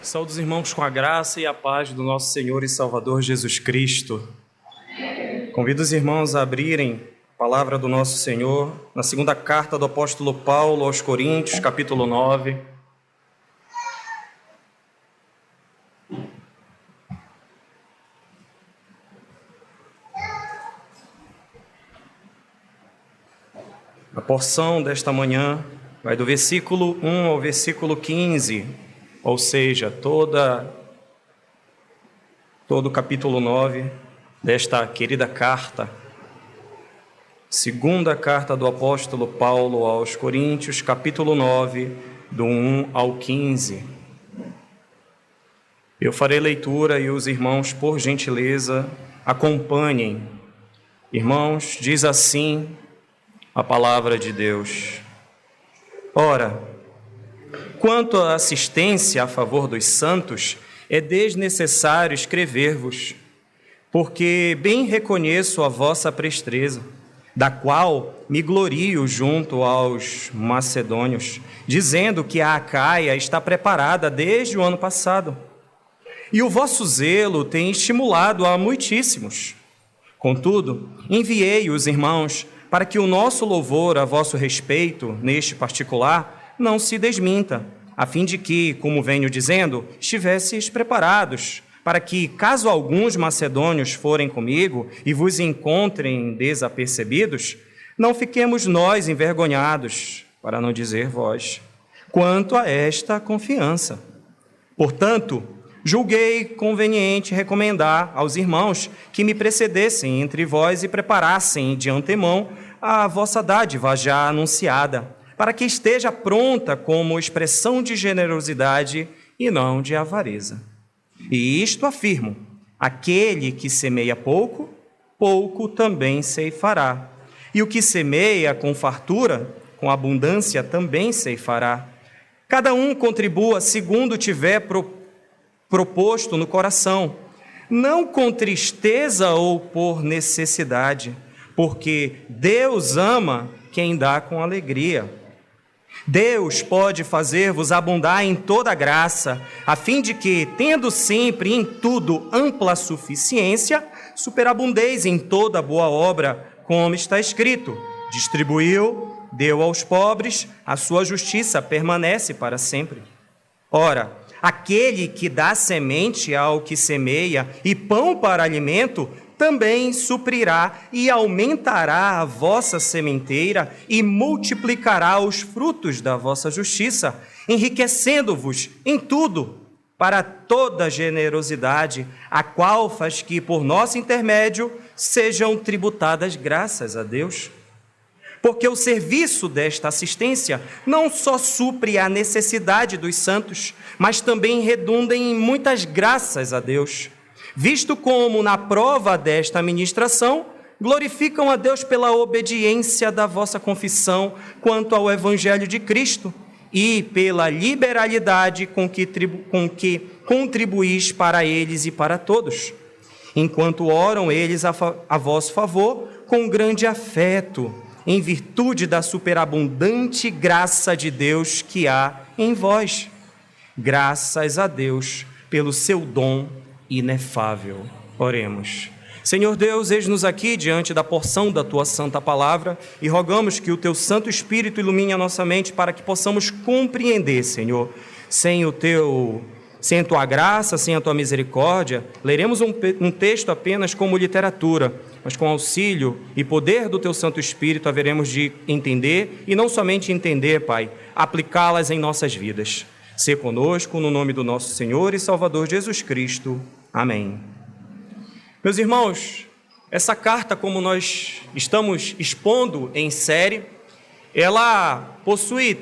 Saúdo os irmãos com a graça e a paz do nosso Senhor e Salvador Jesus Cristo. Convido os irmãos a abrirem a palavra do nosso Senhor na segunda carta do apóstolo Paulo aos Coríntios, capítulo 9. A porção desta manhã vai do versículo 1 ao versículo 15, ou seja, todo o capítulo 9 desta querida carta. Segunda carta do apóstolo Paulo aos Coríntios, capítulo 9, do 1 ao 15. Eu farei leitura e os irmãos, por gentileza, acompanhem. Irmãos, diz assim a palavra de Deus. Ora, quanto à assistência a favor dos santos, é desnecessário escrever-vos, porque bem reconheço a vossa presteza, da qual me glorio junto aos macedônios, dizendo que a Acaia está preparada desde o ano passado, e o vosso zelo tem estimulado a muitíssimos. Contudo, enviei os irmãos para que o nosso louvor a vosso respeito, neste particular, não se desminta, a fim de que, como venho dizendo, estivesseis preparados, para que, caso alguns macedônios forem comigo e vos encontrem desapercebidos, não fiquemos nós envergonhados, para não dizer vós, quanto a esta confiança. Portanto, julguei conveniente recomendar aos irmãos que me precedessem entre vós e preparassem de antemão a vossa dádiva já anunciada, para que esteja pronta como expressão de generosidade e não de avareza. E isto afirmo: aquele que semeia pouco, pouco também ceifará. E o que semeia com fartura, com abundância também ceifará. Cada um contribua segundo tiver proposto no coração, não com tristeza ou por necessidade, porque Deus ama quem dá com alegria. Deus pode fazer-vos abundar em toda graça, a fim de que, tendo sempre em tudo ampla suficiência, superabundeis em toda boa obra, como está escrito: distribuiu, deu aos pobres, a sua justiça permanece para sempre. Ora, aquele que dá semente ao que semeia e pão para alimento, também suprirá e aumentará a vossa sementeira e multiplicará os frutos da vossa justiça, enriquecendo-vos em tudo para toda generosidade, a qual faz que, por nosso intermédio, sejam tributadas graças a Deus. Porque o serviço desta assistência não só supre a necessidade dos santos, mas também redunda em muitas graças a Deus, visto como, na prova desta ministração, glorificam a Deus pela obediência da vossa confissão quanto ao Evangelho de Cristo e pela liberalidade com que contribuís para eles e para todos, enquanto oram eles a vosso favor com grande afeto, em virtude da superabundante graça de Deus que há em vós. Graças a Deus pelo seu dom inefável. Oremos. Senhor Deus, eis-nos aqui diante da porção da Tua santa palavra e rogamos que o Teu Santo Espírito ilumine a nossa mente para que possamos compreender, Senhor. Sem a Tua graça, sem a Tua misericórdia, leremos um texto apenas como literatura, mas com auxílio e poder do Teu Santo Espírito haveremos de entender, e não somente entender, Pai, aplicá-las em nossas vidas. Sê conosco no nome do nosso Senhor e Salvador Jesus Cristo. Amém. Meus irmãos, essa carta, como nós estamos expondo em série, ela possui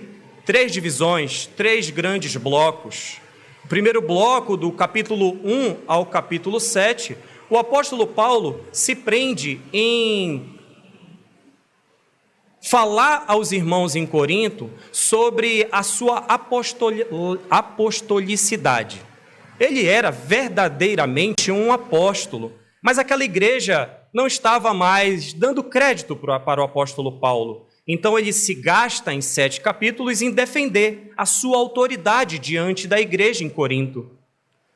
3 divisões, 3 grandes blocos. O primeiro bloco, do capítulo 1 ao capítulo 7, o apóstolo Paulo se prende em falar aos irmãos em Corinto sobre a sua apostolicidade. Ele era verdadeiramente um apóstolo, mas aquela igreja não estava mais dando crédito para o apóstolo Paulo. Então ele se gasta em 7 capítulos em defender a sua autoridade diante da igreja em Corinto.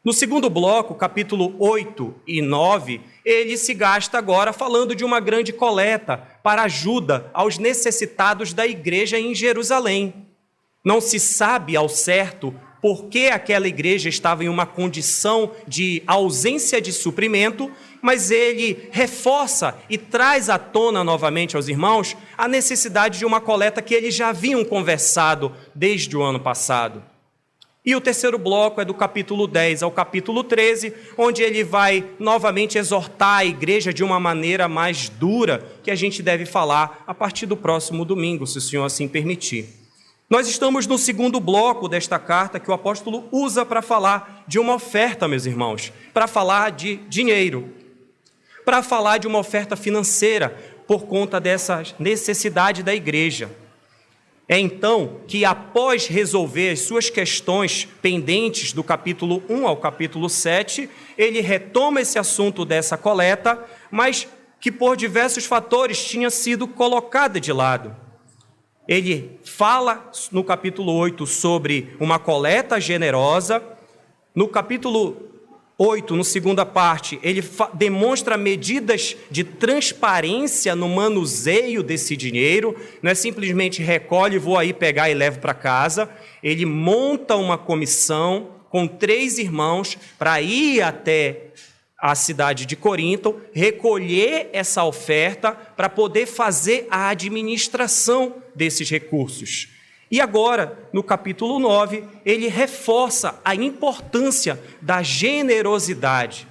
No segundo bloco, capítulo 8 e 9, ele se gasta agora falando de uma grande coleta para ajuda aos necessitados da igreja em Jerusalém. Não se sabe ao certo por que aquela igreja estava em uma condição de ausência de suprimento, mas ele reforça e traz à tona novamente aos irmãos a necessidade de uma coleta que eles já haviam conversado desde o ano passado. E o terceiro bloco é do capítulo 10 ao capítulo 13, onde ele vai novamente exortar a igreja de uma maneira mais dura, que a gente deve falar a partir do próximo domingo, se o Senhor assim permitir. Nós estamos no segundo bloco desta carta que o apóstolo usa para falar de uma oferta, meus irmãos, para falar de dinheiro, para falar de uma oferta financeira por conta dessa necessidade da igreja. É então que, após resolver as suas questões pendentes do capítulo 1 ao capítulo 7, ele retoma esse assunto dessa coleta, mas que por diversos fatores tinha sido colocada de lado. Ele fala no capítulo 8 sobre uma coleta generosa. No capítulo 8, na segunda parte, ele demonstra medidas de transparência no manuseio desse dinheiro. Não é simplesmente recolhe, vou aí pegar e levo para casa. Ele monta uma comissão com 3 irmãos para ir até a cidade de Corinto, recolher essa oferta para poder fazer a administração desses recursos. E agora, no capítulo 9, ele reforça a importância da generosidade.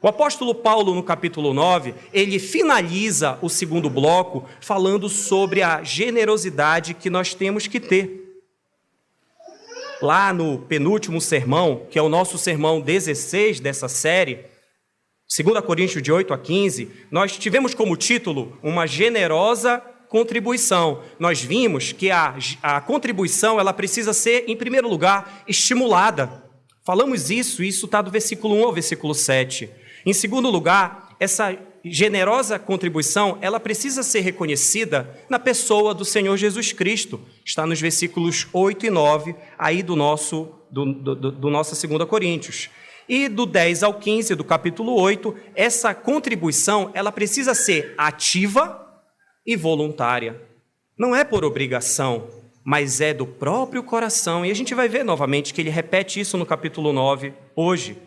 O apóstolo Paulo, no capítulo 9, ele finaliza o segundo bloco falando sobre a generosidade que nós temos que ter. Lá no penúltimo sermão, que é o nosso sermão 16 dessa série, 2 Coríntios de 8 a 15, nós tivemos como título uma generosa contribuição. Nós vimos que a contribuição ela precisa ser, em primeiro lugar, estimulada. Falamos isso está do versículo 1 ao versículo 7. Em segundo lugar, essa generosa contribuição ela precisa ser reconhecida na pessoa do Senhor Jesus Cristo. Está nos versículos 8 e 9 aí do nosso 2 Coríntios. E do 10 ao 15 do capítulo 8, essa contribuição ela precisa ser ativa e voluntária. Não é por obrigação, mas é do próprio coração. E a gente vai ver novamente que ele repete isso no capítulo 9 hoje.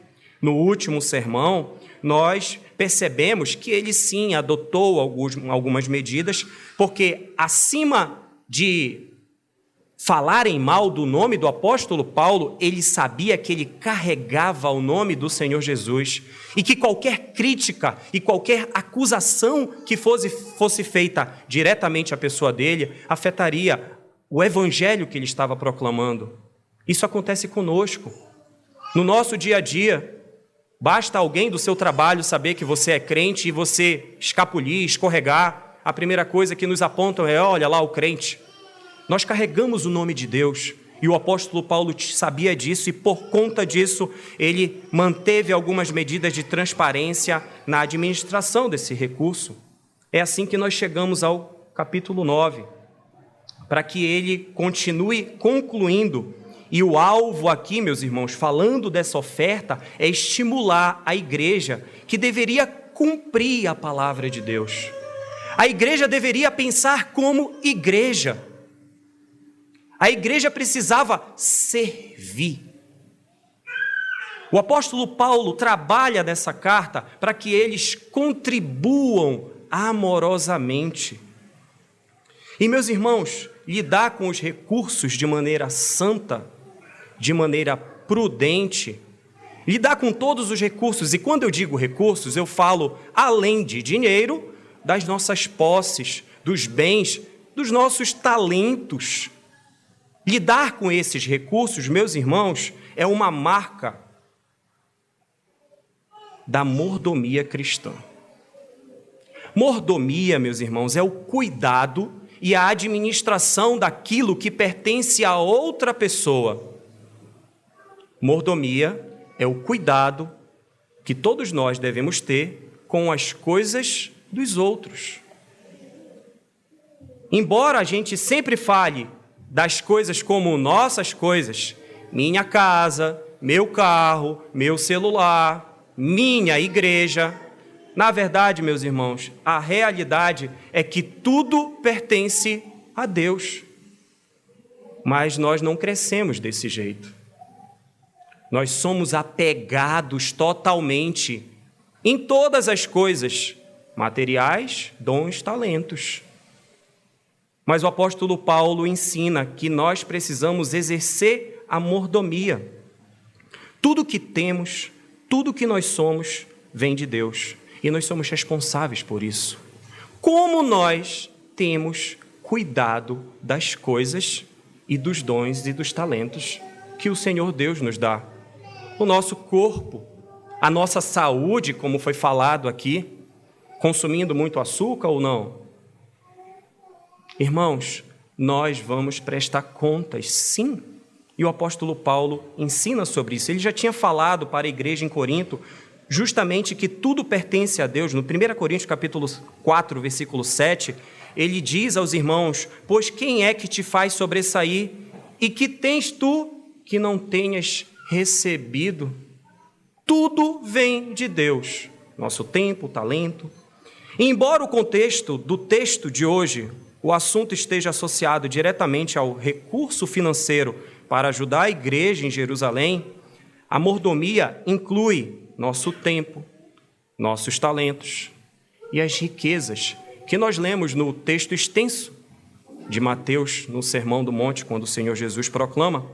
No último sermão, nós percebemos que ele sim adotou algumas medidas, porque acima de falarem mal do nome do apóstolo Paulo, ele sabia que ele carregava o nome do Senhor Jesus e que qualquer crítica e qualquer acusação que fosse feita diretamente à pessoa dele afetaria o evangelho que ele estava proclamando. Isso acontece conosco. No nosso dia a dia, basta alguém do seu trabalho saber que você é crente e você escapulir, escorregar. A primeira coisa que nos apontam é, olha lá o crente. Nós carregamos o nome de Deus e o apóstolo Paulo sabia disso e por conta disso ele manteve algumas medidas de transparência na administração desse recurso. É assim que nós chegamos ao capítulo 9, para que ele continue concluindo. E o alvo aqui, meus irmãos, falando dessa oferta, é estimular a igreja que deveria cumprir a palavra de Deus. A igreja deveria pensar como igreja. A igreja precisava servir. O apóstolo Paulo trabalha nessa carta para que eles contribuam amorosamente. E, meus irmãos, lidar com os recursos de maneira santa, de maneira prudente, lidar com todos os recursos, e quando eu digo recursos, eu falo além de dinheiro, das nossas posses, dos bens, dos nossos talentos. Lidar com esses recursos, meus irmãos, é uma marca da mordomia cristã. Mordomia, meus irmãos, é o cuidado e a administração daquilo que pertence a outra pessoa. Mordomia é o cuidado que todos nós devemos ter com as coisas dos outros. Embora a gente sempre fale das coisas como nossas coisas, minha casa, meu carro, meu celular, minha igreja, na verdade, meus irmãos, a realidade é que tudo pertence a Deus. Mas nós não crescemos desse jeito. Nós somos apegados totalmente em todas as coisas, materiais, dons, talentos. Mas o apóstolo Paulo ensina que nós precisamos exercer a mordomia. Tudo que temos, tudo que nós somos, vem de Deus. E nós somos responsáveis por isso. Como nós temos cuidado das coisas e dos dons e dos talentos que o Senhor Deus nos dá? O nosso corpo, a nossa saúde, como foi falado aqui, consumindo muito açúcar ou não? Irmãos, nós vamos prestar contas, sim. E o apóstolo Paulo ensina sobre isso. Ele já tinha falado para a igreja em Corinto, justamente que tudo pertence a Deus. No 1 Coríntios capítulo 4, versículo 7, ele diz aos irmãos: pois quem é que te faz sobressair? E que tens tu que não tenhas recebido? Tudo vem de Deus. Nosso tempo, talento. E embora o contexto do texto de hoje, o assunto esteja associado diretamente ao recurso financeiro para ajudar a igreja em Jerusalém, a mordomia inclui nosso tempo, nossos talentos e as riquezas que nós lemos no texto extenso de Mateus, no Sermão do Monte, quando o Senhor Jesus proclama.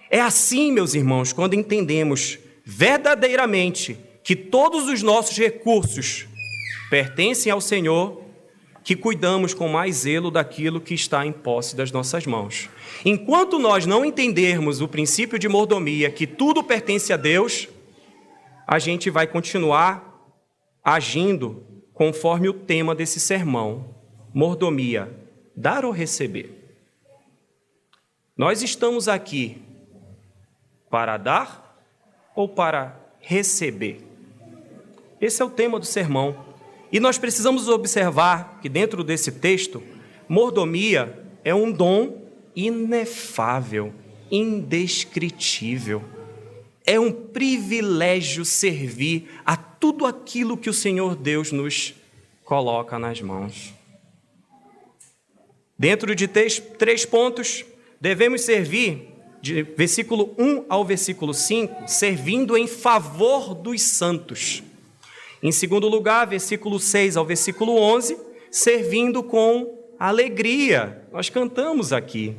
É assim, meus irmãos, quando entendemos verdadeiramente que todos os nossos recursos pertencem ao Senhor, que cuidamos com mais zelo daquilo que está em posse das nossas mãos. Enquanto nós não entendermos o princípio de mordomia, que tudo pertence a Deus, a gente vai continuar agindo conforme o tema desse sermão: mordomia, dar ou receber. Nós estamos aqui para dar ou para receber? Esse é o tema do sermão. E nós precisamos observar que dentro desse texto, mordomia é um dom inefável, indescritível. É um privilégio servir a tudo aquilo que o Senhor Deus nos coloca nas mãos. Dentro de três pontos, devemos servir, de versículo 1 ao versículo 5, servindo em favor dos santos. Em segundo lugar, versículo 6 ao versículo 11, servindo com alegria. Nós cantamos aqui.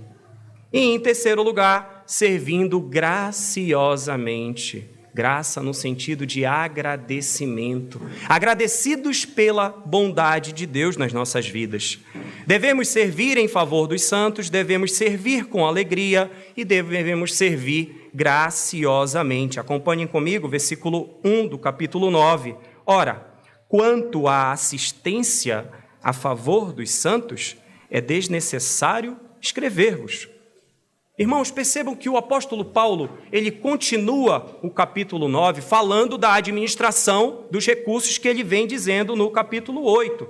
E em terceiro lugar, servindo graciosamente. Graça no sentido de agradecimento. Agradecidos pela bondade de Deus nas nossas vidas. Devemos servir em favor dos santos, devemos servir com alegria e devemos servir graciosamente. Acompanhem comigo o versículo 1 do capítulo 9. Ora, quanto à assistência a favor dos santos, é desnecessário escrever-vos. Irmãos, percebam que o apóstolo Paulo, ele continua o capítulo 9 falando da administração dos recursos que ele vem dizendo no capítulo 8.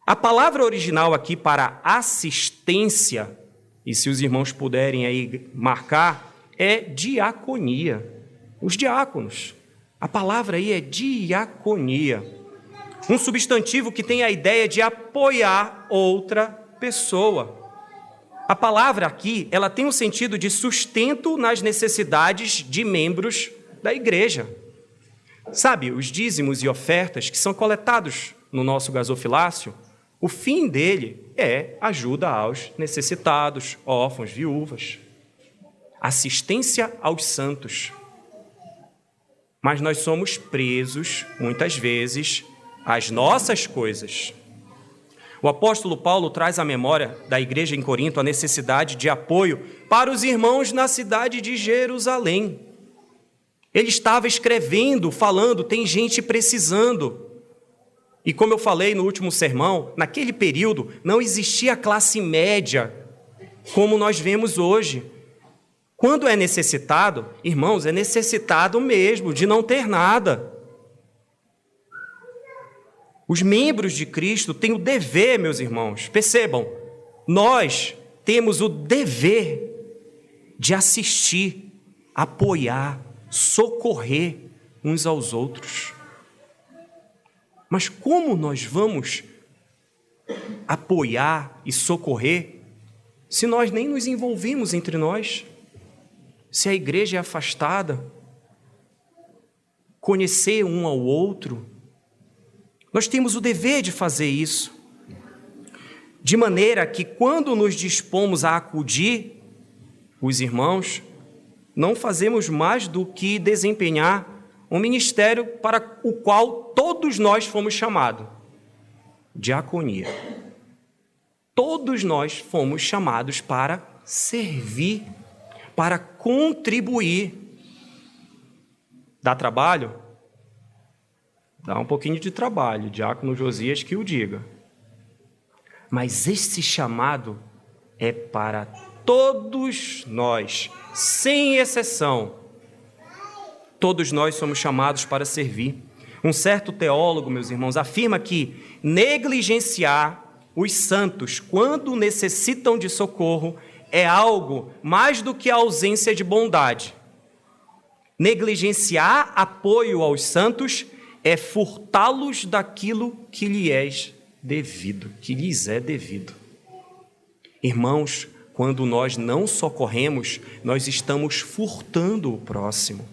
A palavra original aqui para assistência, e se os irmãos puderem aí marcar, é diaconia. Os diáconos. A palavra aí é diaconia. Um substantivo que tem a ideia de apoiar outra pessoa. A palavra aqui, ela tem um sentido de sustento nas necessidades de membros da igreja. Sabe, os dízimos e ofertas que são coletados no nosso gasofilácio, o fim dele é ajuda aos necessitados, órfãos, viúvas. Assistência aos santos. Mas nós somos presos, muitas vezes, às nossas coisas. O apóstolo Paulo traz à memória da igreja em Corinto a necessidade de apoio para os irmãos na cidade de Jerusalém. Ele estava escrevendo, falando, tem gente precisando. E como eu falei no último sermão, naquele período não existia classe média como nós vemos hoje. Quando é necessitado, irmãos, é necessitado mesmo de não ter nada. Os membros de Cristo têm o dever, meus irmãos, percebam, nós temos o dever de assistir, apoiar, socorrer uns aos outros. Mas como nós vamos apoiar e socorrer se nós nem nos envolvemos entre nós? Se a igreja é afastada, conhecer um ao outro, nós temos o dever de fazer isso, de maneira que quando nos dispomos a acudir os irmãos, não fazemos mais do que desempenhar um ministério para o qual todos nós fomos chamados, diaconia. Todos nós fomos chamados para servir, para contribuir. Dá trabalho? Dá um pouquinho de trabalho, diácono Josias que o diga. Mas esse chamado é para todos nós, sem exceção. Todos nós somos chamados para servir. Um certo teólogo, meus irmãos, afirma que negligenciar os santos, quando necessitam de socorro, é algo mais do que a ausência de bondade. Negligenciar apoio aos santos é furtá-los daquilo que lhes é devido. Irmãos, quando nós não socorremos, nós estamos furtando o próximo.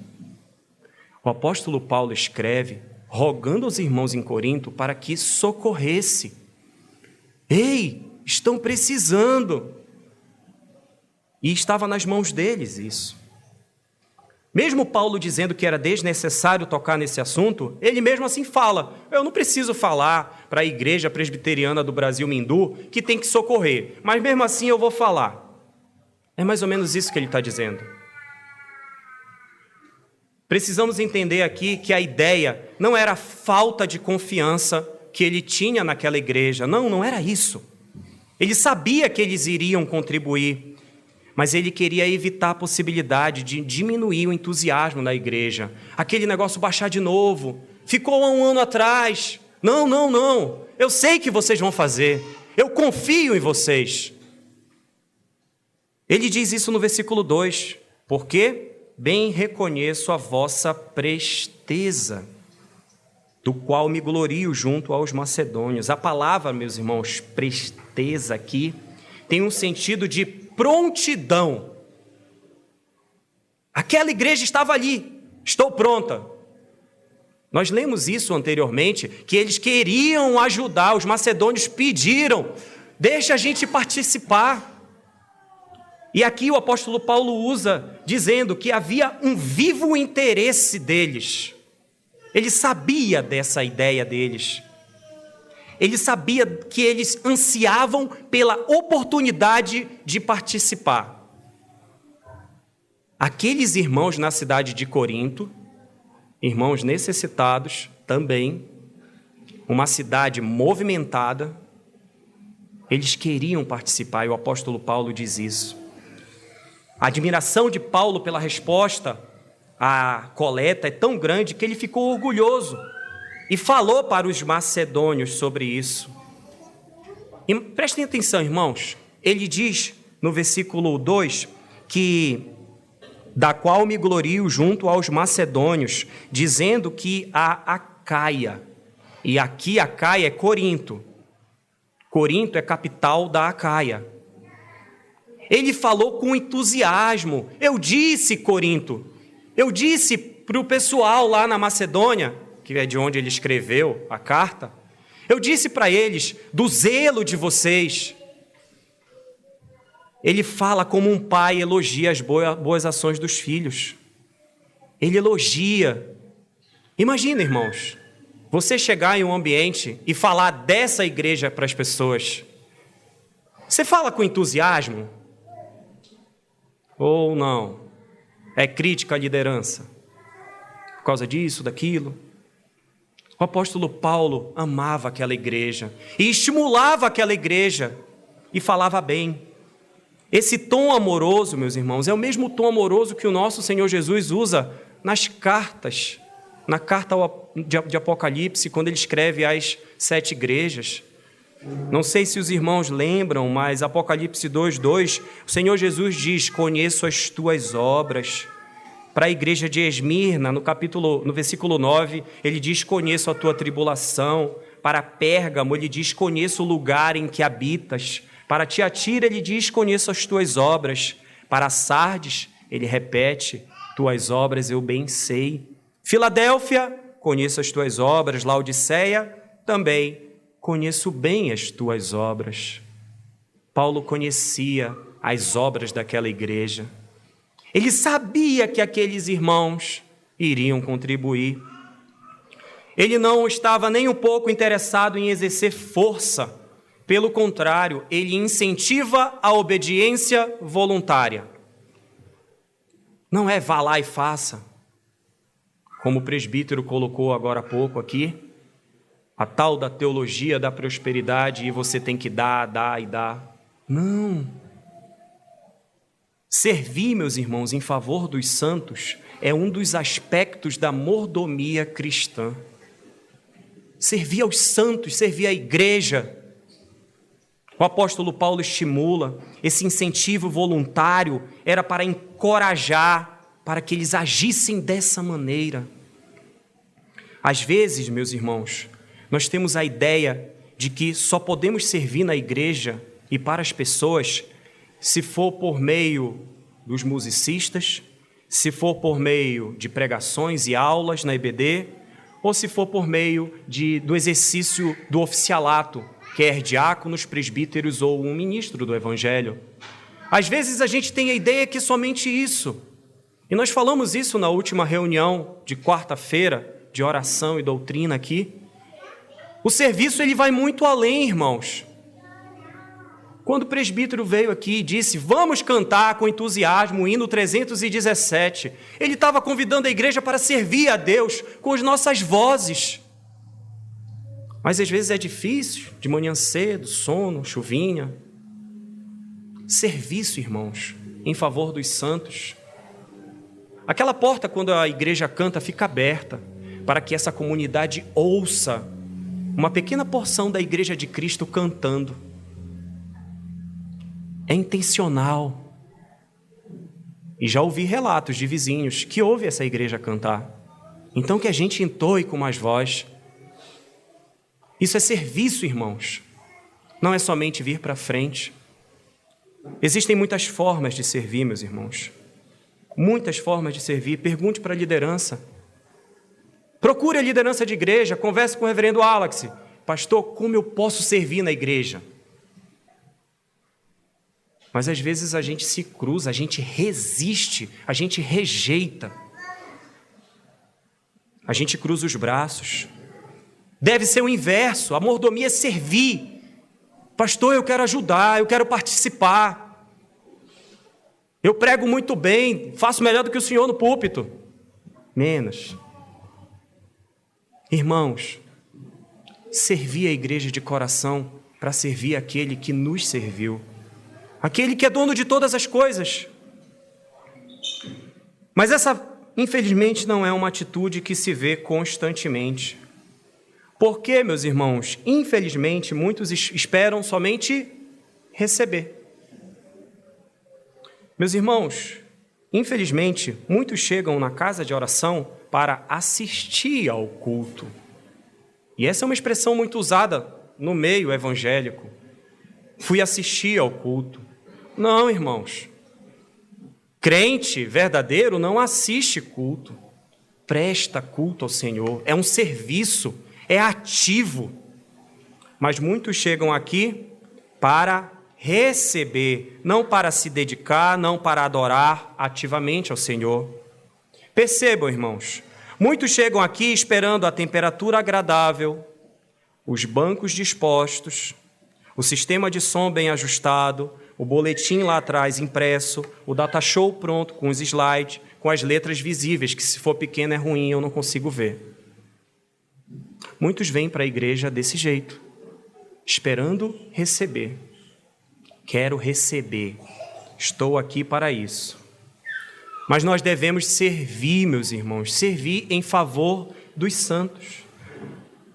O apóstolo Paulo escreve, rogando aos irmãos em Corinto para que socorresse. Ei, estão precisando. E estava nas mãos deles isso. Mesmo Paulo dizendo que era desnecessário tocar nesse assunto, ele mesmo assim fala, eu não preciso falar para a igreja presbiteriana do Brasil Mindu que tem que socorrer, mas mesmo assim eu vou falar. É mais ou menos isso que ele está dizendo. Precisamos entender aqui que a ideia não era a falta de confiança que ele tinha naquela igreja. Não era isso. Ele sabia que eles iriam contribuir, mas ele queria evitar a possibilidade de diminuir o entusiasmo da igreja. Aquele negócio baixar de novo. Ficou há um ano atrás. Não. Eu sei que vocês vão fazer. Eu confio em vocês. Ele diz isso no versículo 2. Porque bem reconheço a vossa presteza, do qual me glorio junto aos macedônios. A palavra, meus irmãos, presteza aqui, tem um sentido de prontidão. Aquela igreja estava ali, estou pronta. Nós lemos isso anteriormente, que eles queriam ajudar, os macedônios pediram, deixa a gente participar. E aqui o apóstolo Paulo usa, dizendo que havia um vivo interesse deles. Ele sabia dessa ideia deles. Ele sabia que eles ansiavam pela oportunidade de participar. Aqueles irmãos na cidade de Corinto, irmãos necessitados também, uma cidade movimentada, eles queriam participar, e o apóstolo Paulo diz isso. A admiração de Paulo pela resposta à coleta é tão grande que ele ficou orgulhoso e falou para os macedônios sobre isso. E prestem atenção, irmãos, ele diz no versículo 2 que da qual me glorio junto aos macedônios, dizendo que a Acaia, e aqui Acaia é Corinto. Corinto é capital da Acaia. Ele falou com entusiasmo. Eu disse, Corinto, eu disse para o pessoal lá na Macedônia, que é de onde ele escreveu a carta, eu disse para eles do zelo de vocês. Ele fala como um pai elogia as boas ações dos filhos. Ele elogia. Imagina, irmãos, você chegar em um ambiente e falar dessa igreja para as pessoas. Você fala com entusiasmo? Ou não? É crítica à liderança? Por causa disso, daquilo? O apóstolo Paulo amava aquela igreja e estimulava aquela igreja e falava bem. Esse tom amoroso, meus irmãos, é o mesmo tom amoroso que o nosso Senhor Jesus usa nas cartas na carta de Apocalipse, quando ele escreve às 7 igrejas. Não sei se os irmãos lembram, mas Apocalipse 2:2, o Senhor Jesus diz: conheço as tuas obras. Para a igreja de Esmirna, no versículo 9, ele diz: conheço a tua tribulação. Para Pérgamo, ele diz: conheço o lugar em que habitas. Para Tiatira, ele diz: conheço as tuas obras. Para Sardes, ele repete: tuas obras eu bem sei. Filadélfia, conheço as tuas obras. Laodiceia, também conheço bem as tuas obras. Paulo conhecia as obras daquela igreja. Ele sabia que aqueles irmãos iriam contribuir. Ele não estava nem um pouco interessado em exercer força. Pelo contrário, ele incentiva a obediência voluntária. Não é vá lá e faça, como o presbítero colocou agora há pouco aqui, a tal da teologia da prosperidade e você tem que dar e dar. Não. Servir, meus irmãos, em favor dos santos é um dos aspectos da mordomia cristã. Servir aos santos, servir à igreja. O apóstolo Paulo estimula, esse incentivo voluntário era para encorajar, para que eles agissem dessa maneira. Às vezes, meus irmãos, nós temos a ideia de que só podemos servir na igreja e para as pessoas se for por meio dos musicistas, se for por meio de pregações e aulas na EBD, ou se for por meio do exercício do oficialato, quer diáconos, presbíteros ou um ministro do Evangelho. Às vezes a gente tem a ideia que é somente isso. E nós falamos isso na última reunião de quarta-feira, de oração e doutrina aqui. O serviço ele vai muito além, irmãos. Quando o presbítero veio aqui e disse: vamos cantar com entusiasmo o hino 317, ele estava convidando a igreja para servir a Deus com as nossas vozes. Mas às vezes é difícil, de manhã cedo, sono, chuvinha. Serviço, irmãos, em favor dos santos. Aquela porta, quando a igreja canta, fica aberta para que essa comunidade ouça uma pequena porção da igreja de Cristo cantando. É intencional. E já ouvi relatos de vizinhos que ouvem essa igreja cantar. Então que a gente entoe com mais voz. Isso é serviço, irmãos. Não é somente vir para frente. Existem muitas formas de servir, meus irmãos. Muitas formas de servir. Pergunte para a liderança. Procure a liderança de igreja, converse com o reverendo Alex. Pastor, como eu posso servir na igreja? Mas às vezes a gente se cruza, a gente resiste, a gente rejeita. A gente cruza os braços. Deve ser o inverso, a mordomia é servir. Pastor, eu quero ajudar, eu quero participar. Eu prego muito bem, faço melhor do que o senhor no púlpito. Menos. Irmãos, servir a igreja de coração para servir aquele que nos serviu. Aquele que é dono de todas as coisas. Mas essa, infelizmente, não é uma atitude que se vê constantemente. Porque, meus irmãos, infelizmente, muitos esperam somente receber. Meus irmãos, infelizmente, muitos chegam na casa de oração para assistir ao culto. E essa é uma expressão muito usada no meio evangélico. Fui assistir ao culto. Não, irmãos. Crente verdadeiro não assiste culto. Presta culto ao Senhor. É um serviço, é ativo. Mas muitos chegam aqui para receber, não para se dedicar, não para adorar ativamente ao Senhor. Percebam, irmãos, muitos chegam aqui esperando a temperatura agradável, os bancos dispostos, o sistema de som bem ajustado, o boletim lá atrás impresso, o data show pronto com os slides, com as letras visíveis, que se for pequeno é ruim, eu não consigo ver. Muitos vêm para a igreja desse jeito, esperando receber. Quero receber, estou aqui para isso. Mas nós devemos servir, meus irmãos, servir em favor dos santos.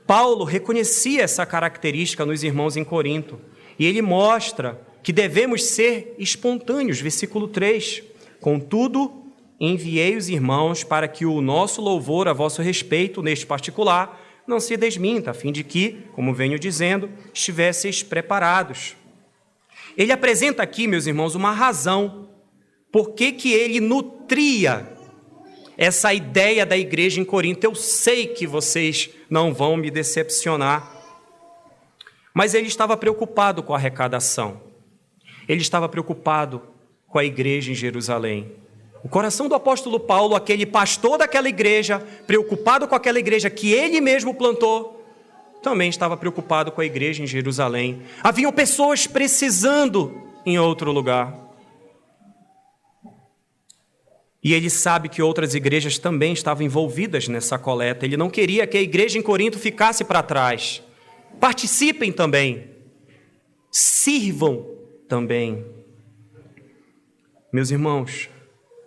Paulo reconhecia essa característica nos irmãos em Corinto, e ele mostra que devemos ser espontâneos, versículo 3. Contudo, enviei os irmãos para que o nosso louvor a vosso respeito, neste particular, não se desminta, a fim de que, como venho dizendo, estivesseis preparados. Ele apresenta aqui, meus irmãos, uma razão por que ele nutria essa ideia da igreja em Corinto. Eu sei que vocês não vão me decepcionar, mas ele estava preocupado com a arrecadação. Ele estava preocupado com a igreja em Jerusalém. O coração do apóstolo Paulo, aquele pastor daquela igreja, preocupado com aquela igreja que ele mesmo plantou, também estava preocupado com a igreja em Jerusalém. Haviam pessoas precisando em outro lugar. E ele sabe que outras igrejas também estavam envolvidas nessa coleta. Ele não queria que a igreja em Corinto ficasse para trás. Participem também. Sirvam também. Meus irmãos,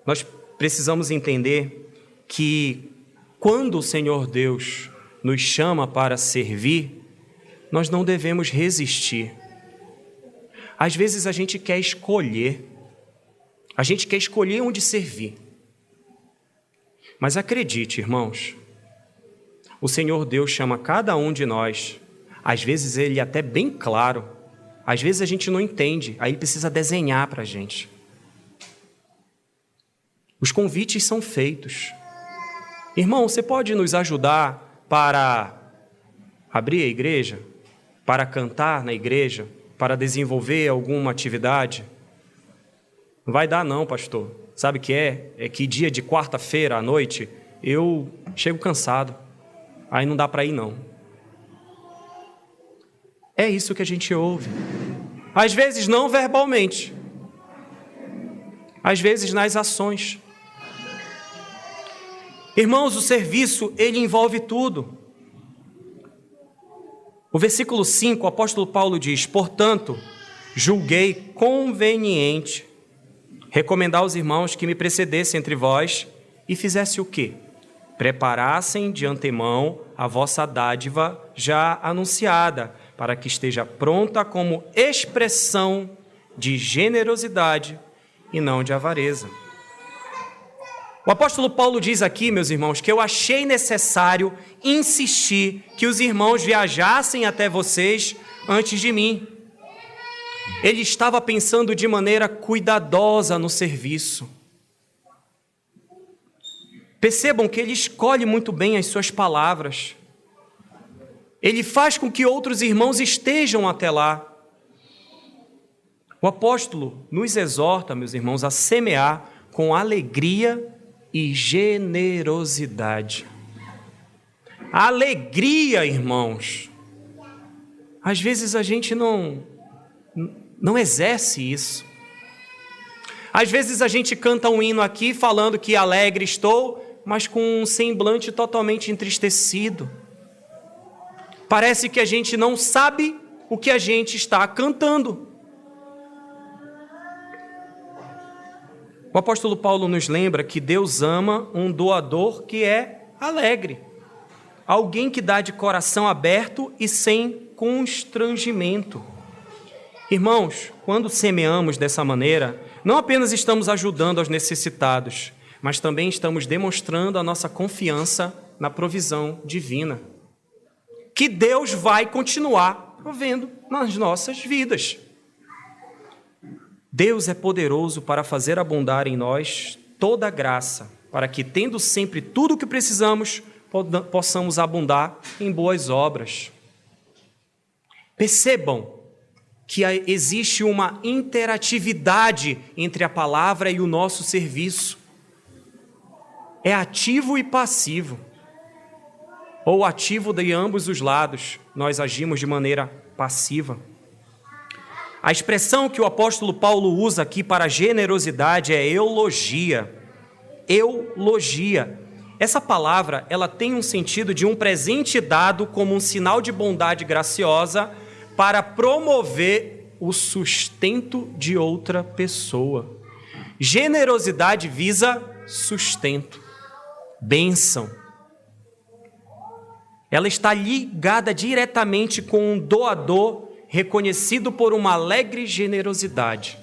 nós precisamos entender que quando o Senhor Deus nos chama para servir, nós não devemos resistir. Às vezes a gente quer escolher onde servir. Mas acredite, irmãos, o Senhor Deus chama cada um de nós. Às vezes ele é até bem claro, às vezes a gente não entende, aí ele precisa desenhar para a gente. Os convites são feitos. Irmão, você pode nos ajudar para abrir a igreja? Para cantar na igreja? Para desenvolver alguma atividade? Não vai dar não, pastor. Sabe o que é? É que dia de quarta-feira à noite eu chego cansado. Aí não dá para ir não. É isso que a gente ouve. Às vezes não verbalmente. Às vezes nas ações. Irmãos, o serviço, ele envolve tudo. O versículo 5, o apóstolo Paulo diz: portanto, julguei conveniente recomendar aos irmãos que me precedessem entre vós e fizesse o quê? Preparassem de antemão a vossa dádiva já anunciada, para que esteja pronta como expressão de generosidade e não de avareza. O apóstolo Paulo diz aqui, meus irmãos, que eu achei necessário insistir que os irmãos viajassem até vocês antes de mim. Ele estava pensando de maneira cuidadosa no serviço. Percebam que ele escolhe muito bem as suas palavras. Ele faz com que outros irmãos estejam até lá. O apóstolo nos exorta, meus irmãos, a semear com alegria e generosidade. Alegria, irmãos. Às vezes a gente não exerce isso. Às vezes a gente canta um hino aqui falando que alegre estou, mas com um semblante totalmente entristecido. Parece que a gente não sabe o que a gente está cantando. O apóstolo Paulo nos lembra que Deus ama um doador que é alegre. Alguém que dá de coração aberto e sem constrangimento. Irmãos, quando semeamos dessa maneira, não apenas estamos ajudando aos necessitados, mas também estamos demonstrando a nossa confiança na provisão divina. Que Deus vai continuar provendo nas nossas vidas. Deus é poderoso para fazer abundar em nós toda a graça, para que, tendo sempre tudo o que precisamos, possamos abundar em boas obras. Percebam que existe uma interatividade entre a palavra e o nosso serviço. É ativo e passivo, ou ativo de ambos os lados. Nós agimos de maneira passiva. A expressão que o apóstolo Paulo usa aqui para generosidade é eulogia. Eulogia. Essa palavra, ela tem um sentido de um presente dado como um sinal de bondade graciosa para promover o sustento de outra pessoa. Generosidade visa sustento, bênção. Ela está ligada diretamente com um doador reconhecido por uma alegre generosidade.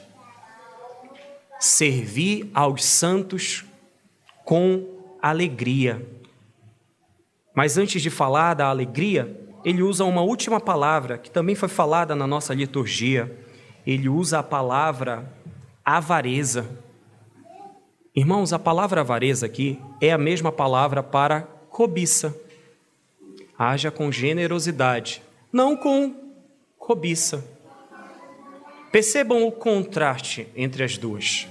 Servir aos santos com alegria. Mas antes de falar da alegria, ele usa uma última palavra, que também foi falada na nossa liturgia. Ele usa a palavra avareza. Irmãos, a palavra avareza aqui é a mesma palavra para cobiça. Haja com generosidade, não com cobiça. Percebam o contraste entre as duas.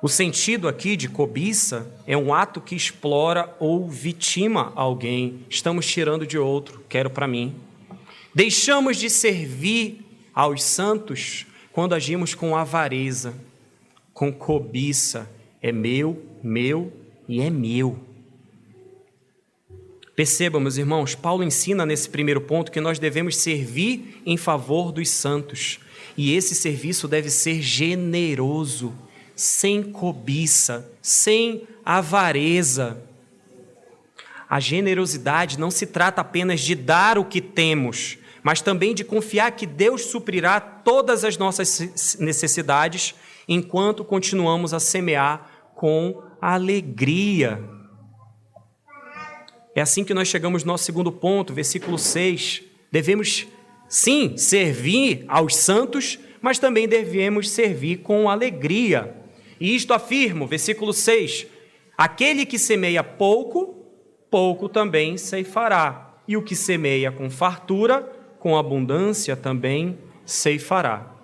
O sentido aqui de cobiça é um ato que explora ou vitima alguém. Estamos tirando de outro, quero para mim. Deixamos de servir aos santos quando agimos com avareza, com cobiça. É meu e é meu. Percebam, meus irmãos, Paulo ensina nesse primeiro ponto que nós devemos servir em favor dos santos. E esse serviço deve ser generoso, sem cobiça, sem avareza. A generosidade não se trata apenas de dar o que temos, mas também de confiar que Deus suprirá todas as nossas necessidades enquanto continuamos a semear com alegria. É assim que nós chegamos no nosso segundo ponto, versículo 6. Devemos, sim, servir aos santos, mas também devemos servir com alegria. E isto afirmo, versículo 6, aquele que semeia pouco, pouco também ceifará. E o que semeia com fartura, com abundância também ceifará.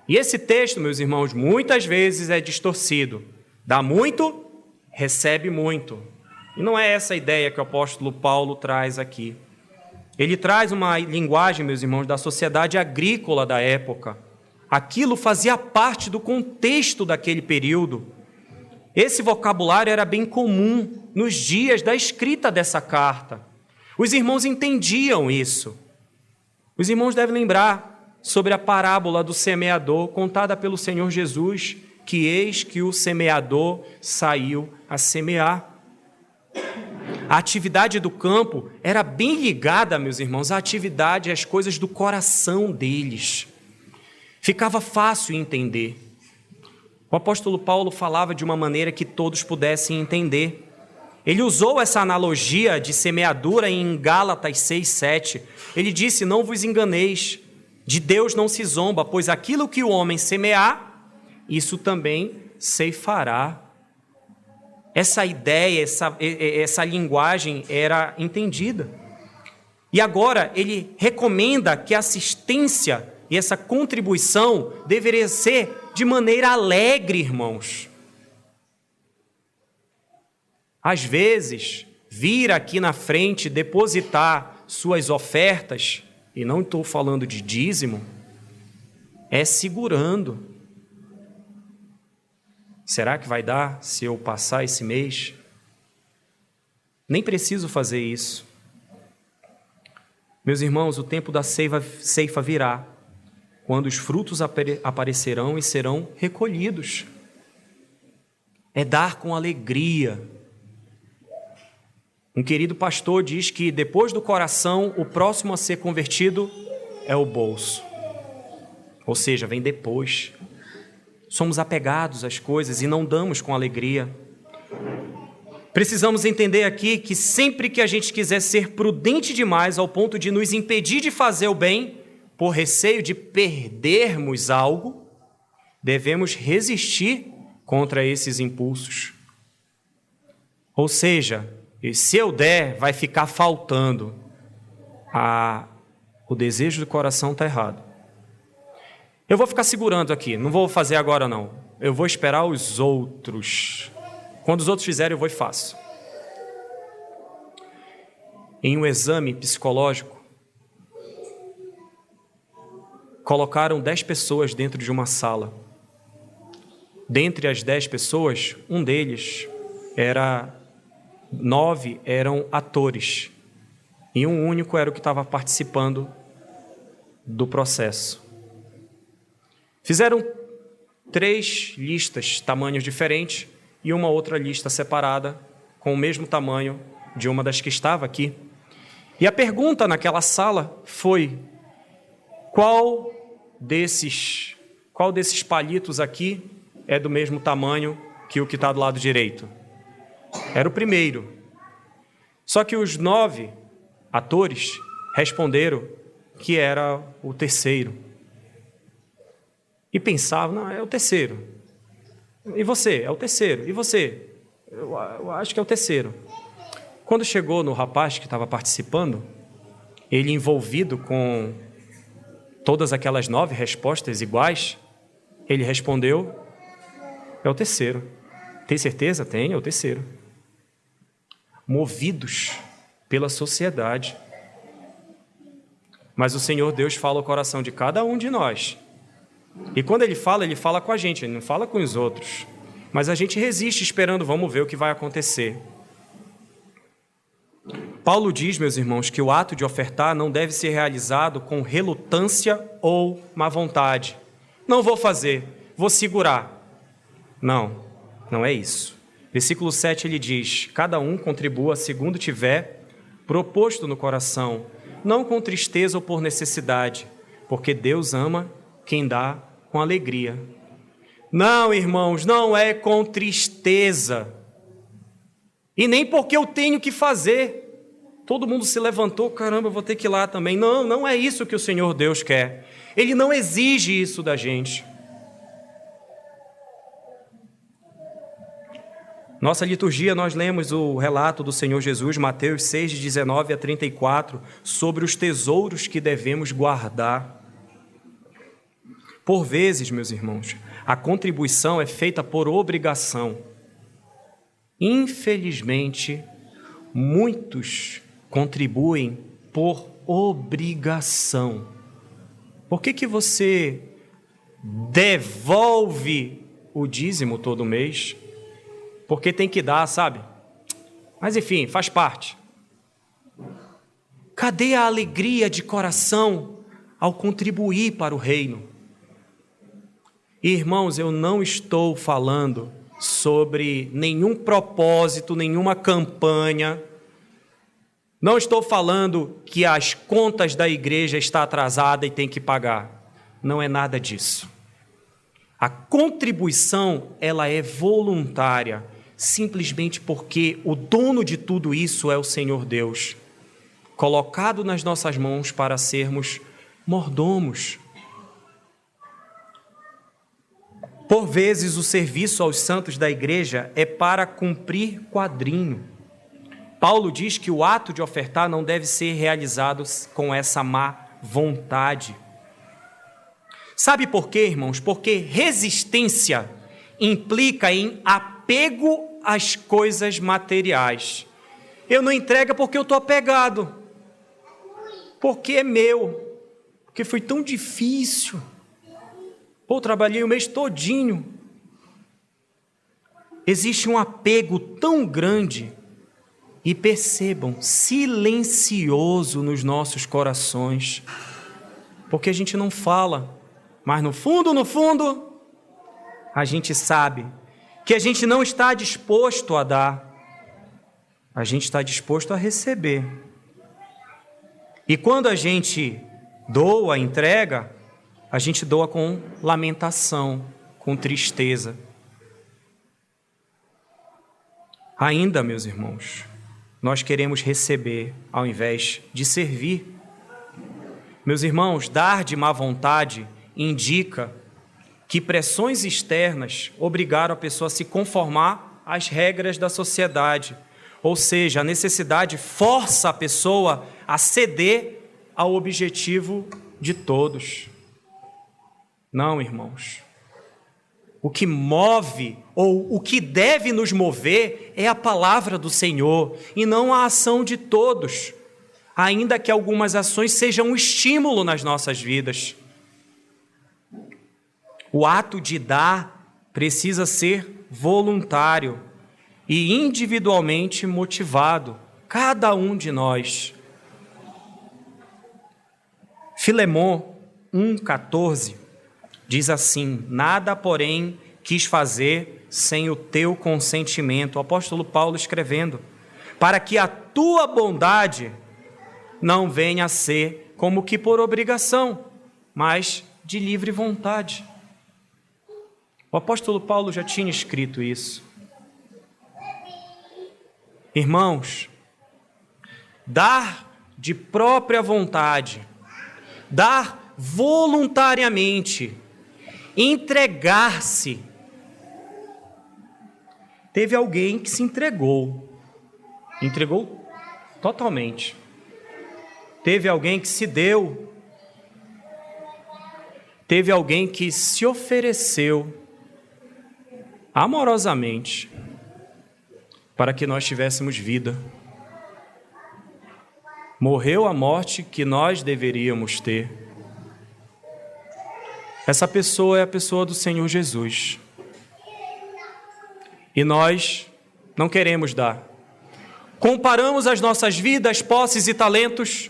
E esse texto, meus irmãos, muitas vezes é distorcido. Dá muito, recebe muito. E não é essa a ideia que o apóstolo Paulo traz aqui. Ele traz uma linguagem, meus irmãos, da sociedade agrícola da época. Aquilo fazia parte do contexto daquele período. Esse vocabulário era bem comum nos dias da escrita dessa carta. Os irmãos entendiam isso. Os irmãos devem lembrar sobre a parábola do semeador contada pelo Senhor Jesus, que eis que o semeador saiu a semear. A atividade do campo era bem ligada, meus irmãos, à atividade, às coisas do coração deles. Ficava fácil entender. O apóstolo Paulo falava de uma maneira que todos pudessem entender. Ele usou essa analogia de semeadura em Gálatas 6:7. Ele disse, não vos enganeis, de Deus não se zomba, pois aquilo que o homem semear, isso também ceifará. Essa ideia, essa linguagem era entendida. E agora ele recomenda que a assistência e essa contribuição deveria ser de maneira alegre, irmãos. Às vezes, vir aqui na frente depositar suas ofertas, e não estou falando de dízimo, é segurando. Será que vai dar se eu passar esse mês? Nem preciso fazer isso. Meus irmãos, o tempo da ceifa virá, quando os frutos aparecerão e serão recolhidos. É dar com alegria. Um querido pastor diz que depois do coração, o próximo a ser convertido é o bolso. Ou seja, vem depois. Somos apegados às coisas e não damos com alegria. Precisamos entender aqui que sempre que a gente quiser ser prudente demais ao ponto de nos impedir de fazer o bem, por receio de perdermos algo, devemos resistir contra esses impulsos. Ou seja, se eu der, vai ficar faltando. O desejo do coração está errado. Eu vou ficar segurando aqui, não vou fazer agora não. Eu vou esperar os outros. Quando os outros fizerem, eu vou e faço. Em um exame psicológico, colocaram 10 pessoas dentro de uma sala. Dentre as 10 pessoas, 9 eram atores. E um único era o que estava participando do processo. Fizeram 3 listas, tamanhos diferentes, e uma outra lista separada, com o mesmo tamanho de uma das que estava aqui. E a pergunta naquela sala foi: qual desses palitos aqui é do mesmo tamanho que o que está do lado direito? Era o primeiro. Só que os 9 atores responderam que era o terceiro. E pensavam: não, é o terceiro. E você? É o terceiro. E você? Eu acho que é o terceiro. Quando chegou no rapaz que estava participando, ele envolvido com todas aquelas 9 respostas iguais, ele respondeu: é o terceiro. Tem certeza? Tem, é o terceiro. Movidos pela sociedade. Mas o Senhor Deus fala ao coração de cada um de nós. E quando Ele fala com a gente, Ele não fala com os outros. Mas a gente resiste esperando, vamos ver o que vai acontecer. Paulo diz, meus irmãos, que o ato de ofertar não deve ser realizado com relutância ou má vontade. Não vou fazer, vou segurar. Não, não é isso. Versículo 7 ele diz: cada um contribua segundo tiver proposto no coração, não com tristeza ou por necessidade, porque Deus ama quem dá com alegria. Não, irmãos, não é com tristeza. E nem porque eu tenho que fazer. Todo mundo se levantou, caramba, eu vou ter que ir lá também. Não, não é isso que o Senhor Deus quer. Ele não exige isso da gente. Nossa liturgia, nós lemos o relato do Senhor Jesus, Mateus 6, de 19 a 34, sobre os tesouros que devemos guardar. Por vezes, meus irmãos, a contribuição é feita por obrigação. Infelizmente, muitos contribuem por obrigação. Por que você devolve o dízimo todo mês? Porque tem que dar, sabe? Mas enfim, faz parte. Cadê a alegria de coração ao contribuir para o reino? Irmãos, eu não estou falando sobre nenhum propósito, nenhuma campanha. Não estou falando que as contas da igreja estão atrasadas e tem que pagar. Não é nada disso. A contribuição, ela é voluntária, simplesmente porque o dono de tudo isso é o Senhor Deus, colocado nas nossas mãos para sermos mordomos. Por vezes, o serviço aos santos da igreja é para cumprir quadrinho. Paulo diz que o ato de ofertar não deve ser realizado com essa má vontade. Sabe por quê, irmãos? Porque resistência implica em apego às coisas materiais. Eu não entrego porque eu estou apegado, porque é meu, porque foi tão difícil. Pô, trabalhei o mês todinho. Existe um apego tão grande, e percebam, silencioso nos nossos corações, porque a gente não fala, mas no fundo, a gente sabe que a gente não está disposto a dar, a gente está disposto a receber. E quando a gente doa, entrega, a gente doa com lamentação, com tristeza. Ainda, meus irmãos, nós queremos receber ao invés de servir. Meus irmãos, dar de má vontade indica que pressões externas obrigaram a pessoa a se conformar às regras da sociedade. Ou seja, a necessidade força a pessoa a ceder ao objetivo de todos. Não, irmãos. O que move, ou o que deve nos mover, é a palavra do Senhor, e não a ação de todos, ainda que algumas ações sejam um estímulo nas nossas vidas. O ato de dar precisa ser voluntário e individualmente motivado, cada um de nós. Filemon 1,14 Diz assim: nada, porém, quis fazer sem o teu consentimento. O apóstolo Paulo escrevendo: para que a tua bondade não venha a ser como que por obrigação, mas de livre vontade. O apóstolo Paulo já tinha escrito isso. Irmãos, dar de própria vontade, dar voluntariamente, entregar-se. Teve alguém que se entregou totalmente. Teve alguém que se deu. Teve alguém que se ofereceu amorosamente para que nós tivéssemos vida. Morreu a morte que nós deveríamos ter. Essa pessoa é a pessoa do Senhor Jesus. E nós não queremos dar. Comparamos as nossas vidas, posses e talentos,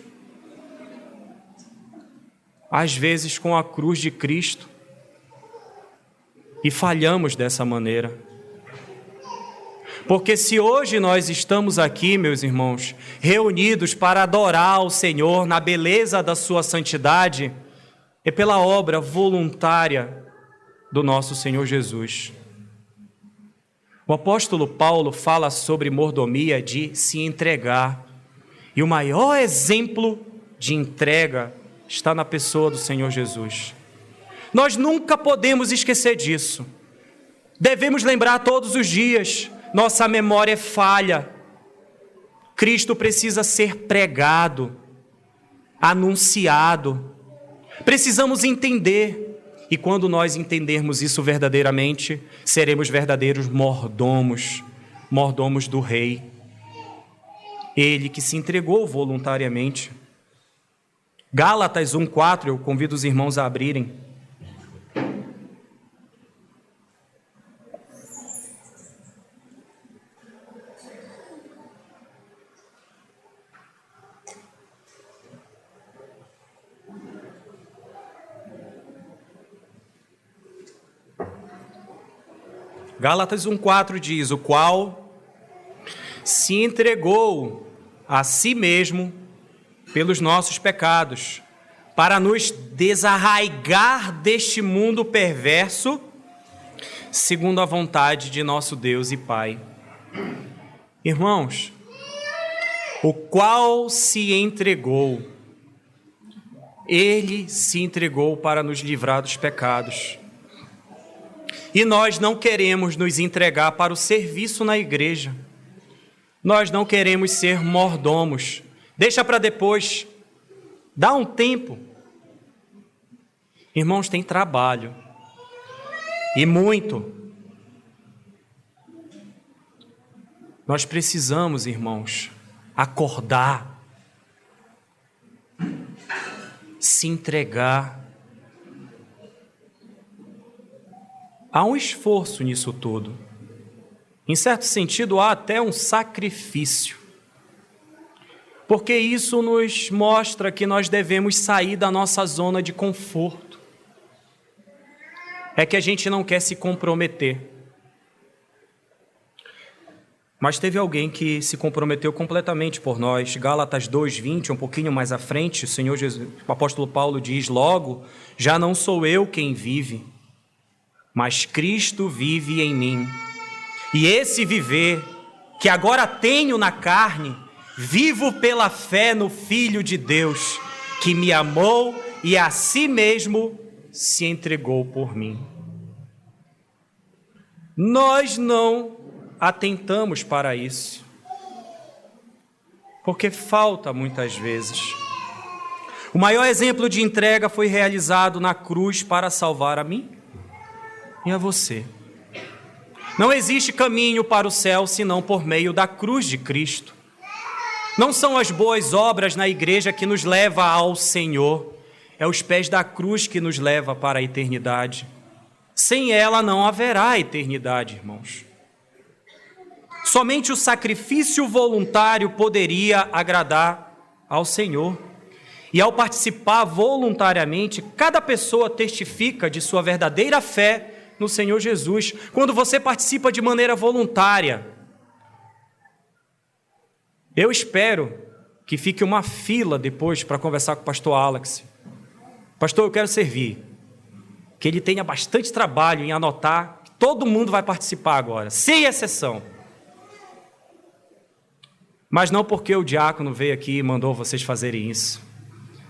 às vezes com a cruz de Cristo, e falhamos dessa maneira. Porque se hoje nós estamos aqui, meus irmãos, reunidos para adorar o Senhor na beleza da sua santidade, é pela obra voluntária do nosso Senhor Jesus. O apóstolo Paulo fala sobre mordomia de se entregar. E o maior exemplo de entrega está na pessoa do Senhor Jesus. Nós nunca podemos esquecer disso. Devemos lembrar todos os dias. Nossa memória é falha. Cristo precisa ser pregado, anunciado. Precisamos entender. E quando nós entendermos isso verdadeiramente, seremos verdadeiros mordomos, mordomos do Rei. Ele que se entregou voluntariamente. Gálatas 1:4, eu convido os irmãos a abrirem. Gálatas 1:4 diz: o qual se entregou a si mesmo pelos nossos pecados, para nos desarraigar deste mundo perverso, segundo a vontade de nosso Deus e Pai. Irmãos, o qual se entregou, ele se entregou para nos livrar dos pecados. E nós não queremos nos entregar para o serviço na igreja. Nós não queremos ser mordomos. Deixa para depois. Dá um tempo. Irmãos, tem trabalho. E muito. Nós precisamos, irmãos, acordar. Se entregar. Há um esforço nisso tudo. Em certo sentido, há até um sacrifício. Porque isso nos mostra que nós devemos sair da nossa zona de conforto. É que a gente não quer se comprometer. Mas teve alguém que se comprometeu completamente por nós. Gálatas 2:20, um pouquinho mais à frente, o Senhor Jesus, o apóstolo Paulo diz: logo, já não sou eu quem vive, mas Cristo vive em mim. E esse viver que agora tenho na carne, vivo pela fé no Filho de Deus, que me amou e a si mesmo se entregou por mim. Nós não atentamos para isso, porque falta muitas vezes. O maior exemplo de entrega foi realizado na cruz para salvar a mim e a você. Não existe caminho para o céu senão por meio da cruz de Cristo. Não são as boas obras na igreja que nos leva ao Senhor, é os pés da cruz que nos leva para a eternidade. Sem ela não haverá eternidade, irmãos. Somente o sacrifício voluntário poderia agradar ao Senhor. E ao participar voluntariamente, cada pessoa testifica de sua verdadeira fé no Senhor Jesus. Quando você participa de maneira voluntária, eu espero que fique uma fila depois para conversar com o pastor Alex. Pastor, eu quero servir. Que ele tenha bastante trabalho em anotar que todo mundo vai participar agora, sem exceção. Mas não porque o diácono veio aqui e mandou vocês fazerem isso,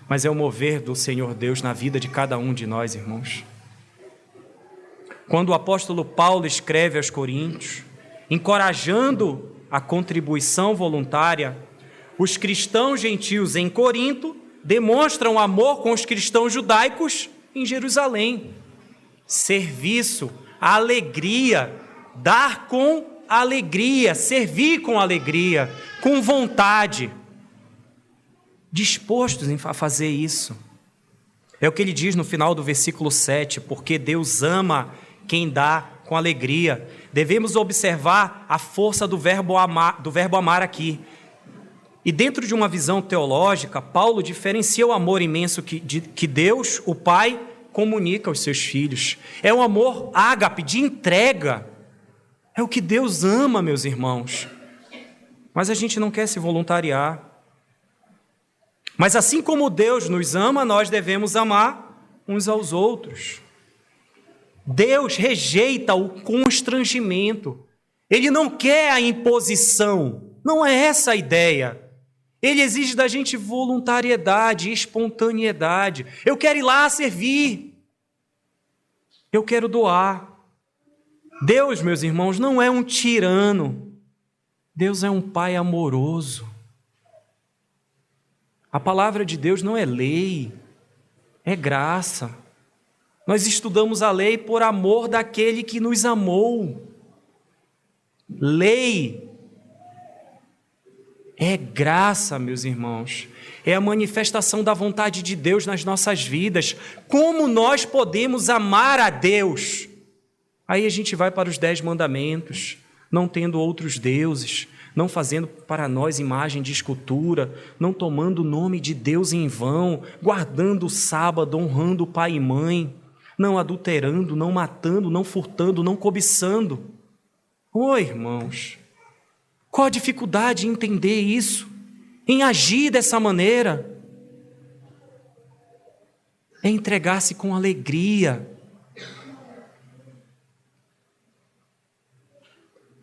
mas é o mover do Senhor Deus na vida de cada um de nós, irmãos. Quando o apóstolo Paulo escreve aos Coríntios, encorajando a contribuição voluntária, os cristãos gentios em Corinto demonstram amor com os cristãos judaicos em Jerusalém. Serviço, alegria, dar com alegria, servir com alegria, com vontade, dispostos a fazer isso. É o que ele diz no final do versículo 7, porque Deus ama quem dá com alegria. Devemos observar a força do verbo amar aqui. E dentro de uma visão teológica, Paulo diferencia o amor imenso que Deus, o Pai, comunica aos seus filhos. É um amor ágape, de entrega. É o que Deus ama, meus irmãos. Mas a gente não quer se voluntariar. Mas assim como Deus nos ama, nós devemos amar uns aos outros. Deus rejeita o constrangimento. Ele não quer a imposição. Não é essa a ideia. Ele exige da gente voluntariedade, espontaneidade. Eu quero ir lá servir. Eu quero doar. Deus, meus irmãos, não é um tirano. Deus é um Pai amoroso. A palavra de Deus não é lei, é graça. Nós estudamos a lei por amor daquele que nos amou. Lei é graça, meus irmãos. É a manifestação da vontade de Deus nas nossas vidas. Como nós podemos amar a Deus? Aí a gente vai para os 10 mandamentos, não tendo outros deuses, não fazendo para nós imagem de escultura, não tomando o nome de Deus em vão, guardando o sábado, honrando o pai e mãe, não adulterando, não matando, não furtando, não cobiçando. Oi, irmãos, qual a dificuldade em entender isso, em agir dessa maneira? É entregar-se com alegria.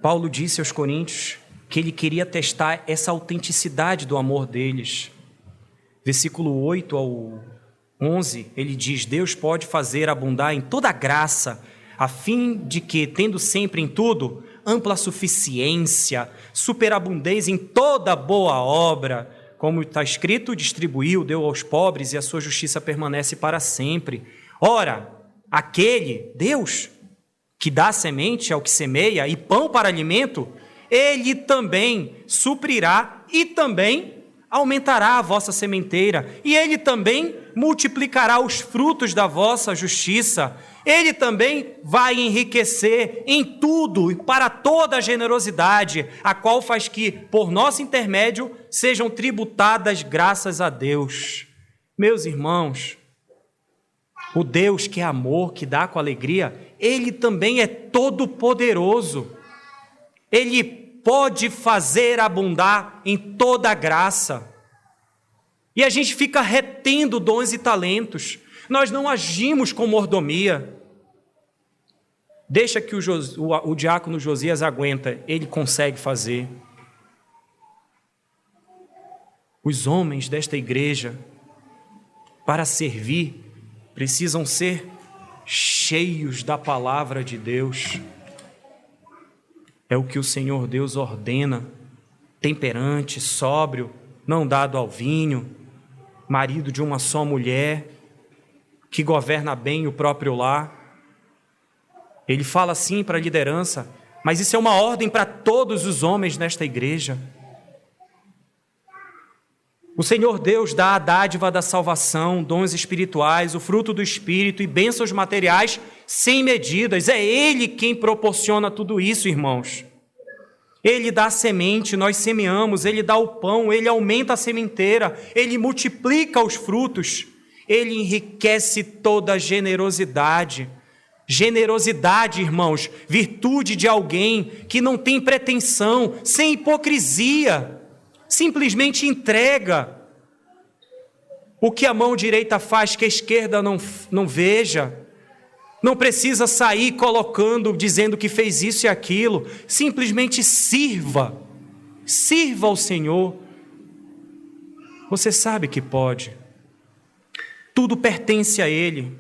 Paulo disse aos Coríntios que ele queria testar essa autenticidade do amor deles. Versículo 8 ao 11, ele diz: Deus pode fazer abundar em toda graça, a fim de que, tendo sempre em tudo ampla suficiência, superabundez em toda boa obra, como está escrito, distribuiu, deu aos pobres, e a sua justiça permanece para sempre. Ora, aquele, Deus, que dá semente ao que semeia e pão para alimento, ele também suprirá e também aumentará a vossa sementeira, e ele também multiplicará os frutos da vossa justiça. Ele também vai enriquecer em tudo e para toda a generosidade, a qual faz que, por nosso intermédio, sejam tributadas graças a Deus. Meus irmãos, o Deus que é amor, que dá com alegria, Ele também é todo-poderoso. Ele pode fazer abundar em toda a graça. E a gente fica retendo dons e talentos. Nós não agimos com mordomia. Deixa que o diácono Josias aguenta, ele consegue fazer. Os homens desta igreja, para servir, precisam ser cheios da palavra de Deus. É o que o Senhor Deus ordena: temperante, sóbrio, não dado ao vinho, marido de uma só mulher, que governa bem o próprio lar. Ele fala assim para a liderança, mas isso é uma ordem para todos os homens nesta igreja. O Senhor Deus dá a dádiva da salvação, dons espirituais, o fruto do Espírito e bênçãos materiais sem medidas. É Ele quem proporciona tudo isso, irmãos. Ele dá a semente, nós semeamos, Ele dá o pão, Ele aumenta a sementeira, Ele multiplica os frutos, Ele enriquece toda a generosidade. Generosidade, irmãos, virtude de alguém que não tem pretensão, sem hipocrisia, simplesmente entrega o que a mão direita faz que a esquerda não veja. Não precisa sair colocando, dizendo que fez isso e aquilo. Simplesmente sirva. Sirva ao Senhor. Você sabe que pode. Tudo pertence a Ele.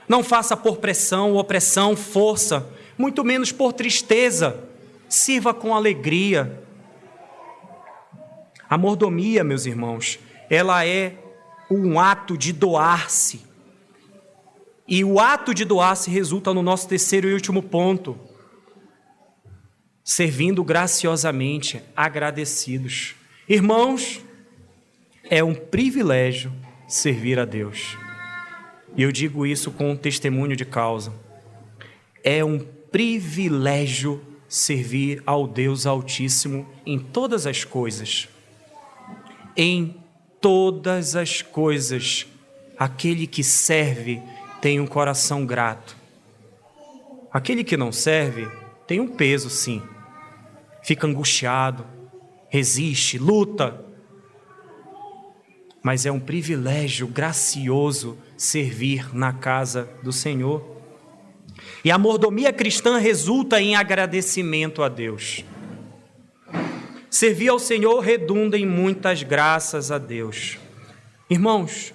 Não faça por pressão, opressão, força, muito menos por tristeza. Sirva com alegria. A mordomia, meus irmãos, ela é um ato de doar-se. E o ato de doar-se resulta no nosso terceiro e último ponto. Servindo graciosamente, agradecidos. Irmãos, é um privilégio servir a Deus. E eu digo isso com um testemunho de causa. É um privilégio servir ao Deus Altíssimo em todas as coisas. Em todas as coisas, aquele que serve tem um coração grato. Aquele que não serve tem um peso, sim. Fica angustiado, resiste, luta. Mas é um privilégio gracioso servir na casa do Senhor. E a mordomia cristã resulta em agradecimento a Deus. Servir ao Senhor redunda em muitas graças a Deus. Irmãos,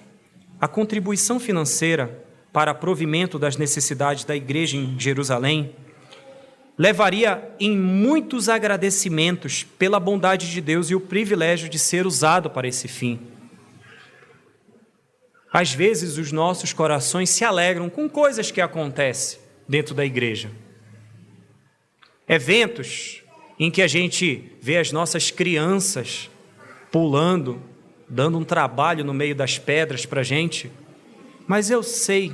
a contribuição financeira para provimento das necessidades da igreja em Jerusalém levaria em muitos agradecimentos pela bondade de Deus e o privilégio de ser usado para esse fim. Às vezes os nossos corações se alegram com coisas que acontecem dentro da igreja. Eventos em que a gente vê as nossas crianças pulando, dando um trabalho no meio das pedras para a gente. Mas eu sei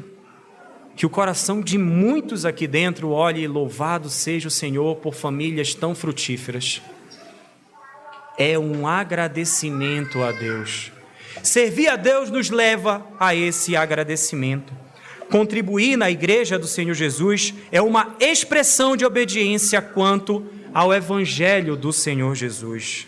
que o coração de muitos aqui dentro olhe e louvado seja o Senhor por famílias tão frutíferas. É um agradecimento a Deus. Servir a Deus nos leva a esse agradecimento. Contribuir na igreja do Senhor Jesus é uma expressão de obediência quanto ao Evangelho do Senhor Jesus.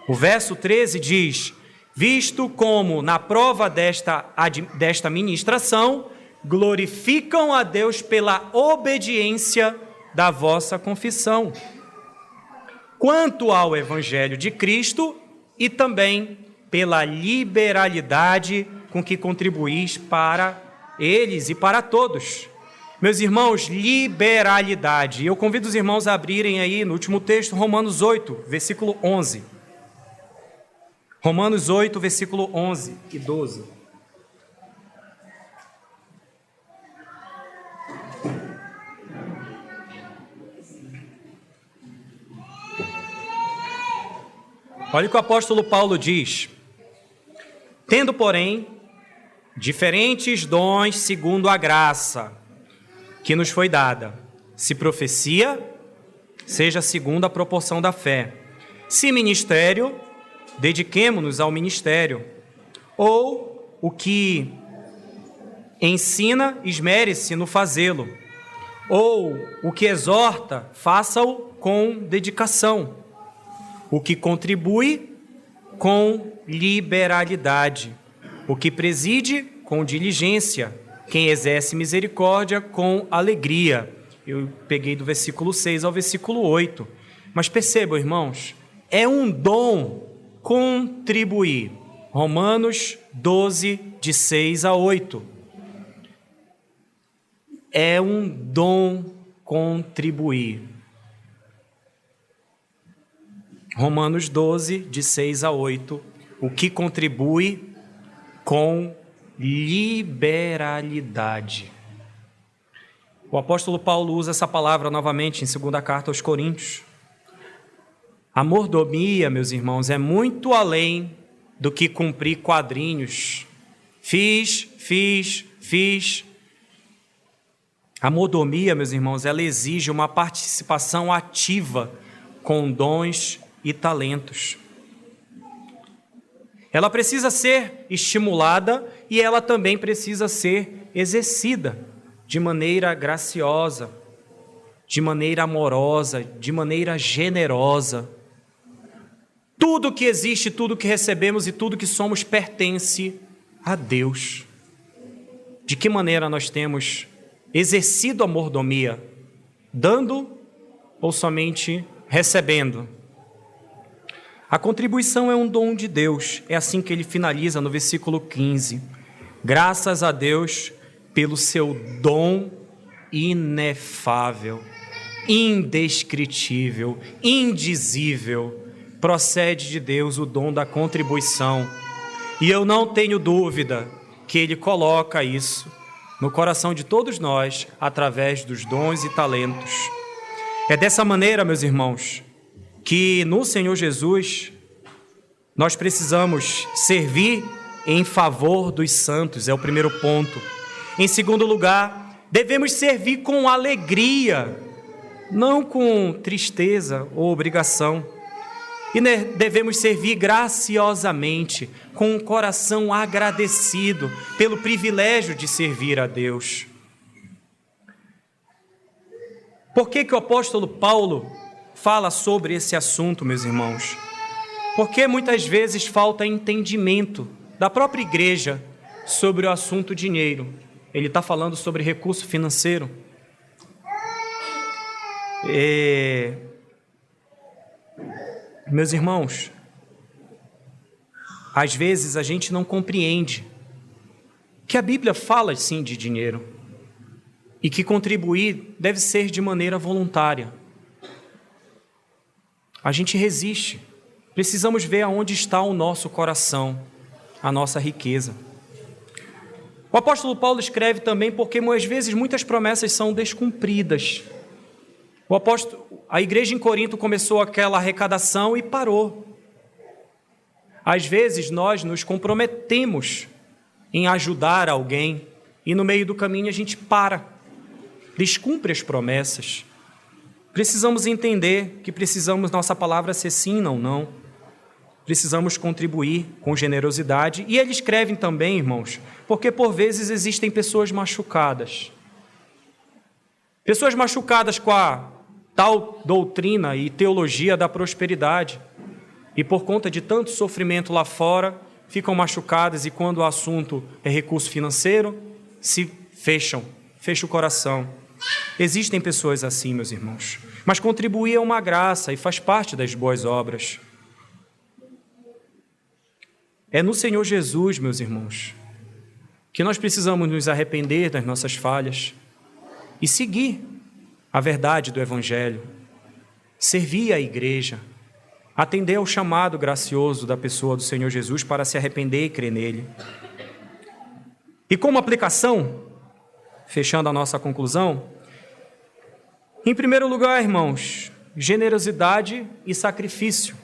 O verso 13 diz: visto como na prova desta ministração, glorificam a Deus pela obediência da vossa confissão, quanto ao Evangelho de Cristo e também pela liberalidade com que contribuís para eles e para todos. Meus irmãos, liberalidade. Eu convido os irmãos a abrirem aí no último texto, Romanos 8, versículo 11. Romanos 8, versículo 11 e 12. Olha o que o apóstolo Paulo diz: tendo, porém, diferentes dons segundo a graça que nos foi dada, se profecia, seja segundo a proporção da fé, se ministério, dediquemo-nos ao ministério, ou o que ensina, esmere-se no fazê-lo, ou o que exorta, faça-o com dedicação, o que contribui, com liberalidade, o que preside, com diligência, quem exerce misericórdia, com alegria. Eu peguei do versículo 6 ao versículo 8. Mas percebam, irmãos, é um dom contribuir. Romanos 12, de 6 a 8. É um dom contribuir. Romanos 12, de 6 a 8. O que contribui com liberalidade. O apóstolo Paulo usa essa palavra novamente em 2ª carta aos Coríntios. A mordomia, meus irmãos, é muito além do que cumprir quadrinhos. Fiz. A mordomia, meus irmãos, ela exige uma participação ativa com dons e talentos. Ela precisa ser estimulada e ela também precisa ser exercida de maneira graciosa, de maneira amorosa, de maneira generosa. Tudo que existe, tudo que recebemos e tudo que somos pertence a Deus. De que maneira nós temos exercido a mordomia? Dando ou somente recebendo? A contribuição é um dom de Deus. É assim que ele finaliza no versículo 15. Graças a Deus pelo seu dom inefável, indescritível, indizível. Procede de Deus o dom da contribuição. E eu não tenho dúvida que ele coloca isso no coração de todos nós através dos dons e talentos. É dessa maneira, meus irmãos, que no Senhor Jesus nós precisamos servir em favor dos santos, é o primeiro ponto. Em segundo lugar, devemos servir com alegria, não com tristeza ou obrigação. E devemos servir graciosamente, com um coração agradecido pelo privilégio de servir a Deus. Por que o apóstolo Paulo fala sobre esse assunto, meus irmãos? Porque muitas vezes falta entendimento da própria igreja sobre o assunto dinheiro. Ele está falando sobre recurso financeiro. Meus irmãos, às vezes a gente não compreende que a Bíblia fala sim de dinheiro e que contribuir deve ser de maneira voluntária. A gente resiste. Precisamos ver aonde está o nosso coração, a nossa riqueza. O apóstolo Paulo escreve também porque às vezes muitas promessas são descumpridas. A igreja em Corinto começou aquela arrecadação e parou. Às vezes nós nos comprometemos em ajudar alguém e no meio do caminho a gente para, descumpre as promessas. Precisamos entender que precisamos nossa palavra ser sim, não. Precisamos contribuir com generosidade. E eles escrevem também, irmãos, porque por vezes existem pessoas machucadas. Pessoas machucadas com a tal doutrina e teologia da prosperidade. E por conta de tanto sofrimento lá fora, ficam machucadas e quando o assunto é recurso financeiro, se fecha o coração. Existem pessoas assim, meus irmãos. Mas contribuir é uma graça e faz parte das boas obras. É no Senhor Jesus, meus irmãos, que nós precisamos nos arrepender das nossas falhas e seguir a verdade do Evangelho, servir a igreja, atender ao chamado gracioso da pessoa do Senhor Jesus para se arrepender e crer nele. E como aplicação, fechando a nossa conclusão, em primeiro lugar, irmãos, generosidade e sacrifício.